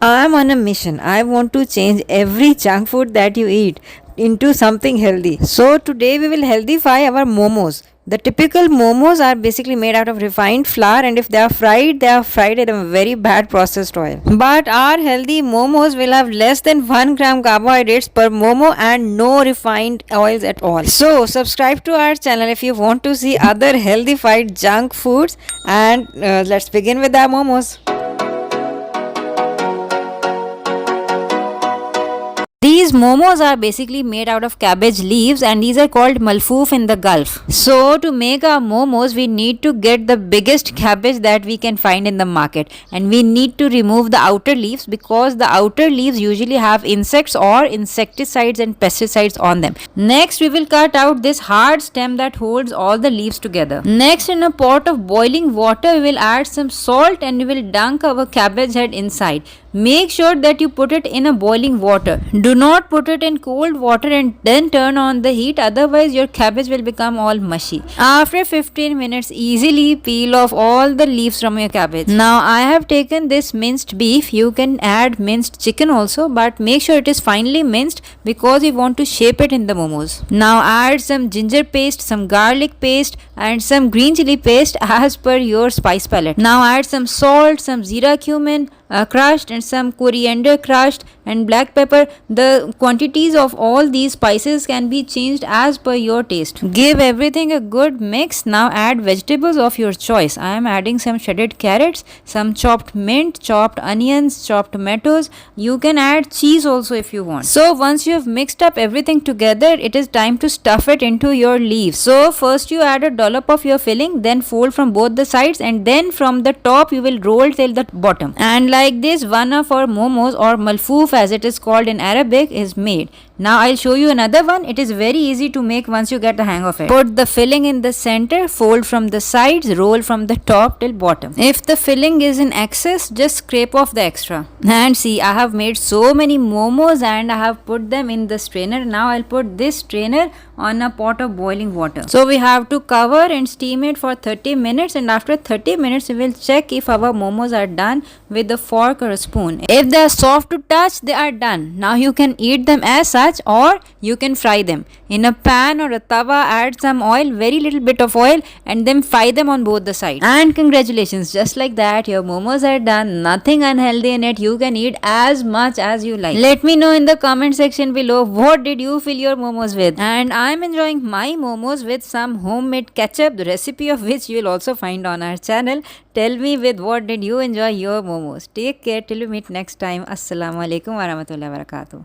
I'm on a mission. I want to change every junk food that you eat into something healthy. So today we will healthify our momos. The typical momos are basically made out of refined flour, and if they are fried in a very bad processed oil. But our healthy momos will have less than 1 gram carbohydrates per momo and no refined oils at all. So subscribe to our channel if you want to see other healthified junk foods, and let's begin with our momos. These momos are basically made out of cabbage leaves, and these are called malfoof in the Gulf. So to make our momos, we need to get the biggest cabbage that we can find in the market, and we need to remove the outer leaves because the outer leaves usually have insects or insecticides and pesticides on them. Next, we will cut out this hard stem that holds all the leaves together. Next, in a pot of boiling water, we will add some salt and we will dunk our cabbage head inside. Make sure that you put it in a boiling water. Do not put it in cold water and then turn on the heat, otherwise your cabbage will become all mushy. After 15 minutes, easily peel off all the leaves from your cabbage. Now I have taken this minced beef. You can add minced chicken also, but make sure it is finely minced because we want to shape it in the momos. Now add some ginger paste, some garlic paste and some green chili paste as per your spice palette. Now add some salt, some zira cumin crushed and some coriander crushed and black pepper. The quantities of all these spices can be changed as per your taste. Give everything a good mix. Now add vegetables of your choice. I am adding some shredded carrots, some chopped mint, chopped onions, chopped tomatoes. You can add cheese also if you want. So once you have mixed up everything together, it is time to stuff it into your leaves. So first you add a dollop of your filling, then fold from both the sides, and then from the top you will roll till the bottom. And like this, one of our momos, or malfoof as it is called in Arabic, is made. Now I'll show you another one. It is very easy to make once you get the hang of it. Put the filling in the center, fold from the sides, roll from the top till bottom. If the filling is in excess, just scrape off the extra. And see, I have made so many momos and I have put them in the strainer. Now I'll put this strainer on a pot of boiling water. So we have to cover and steam it for 30 minutes, and after 30 minutes we will check if our momos are done with a fork or a spoon. If they are soft to touch, they are done. Now you can eat them as such or you can fry them. In a pan or a tawa, add some oil, very little bit of oil, and then fry them on both the sides. And congratulations, just like that your momos are done. Nothing unhealthy in it. You can eat as much as you like. Let me know in the comment section below what did you fill your momos with. And I'm enjoying my momos with some homemade ketchup, the recipe of which you will also find on our channel. Tell me with what did you enjoy your momos. Take care till we meet next time. Assalamu alaikum warahmatullahi wabarakatuh.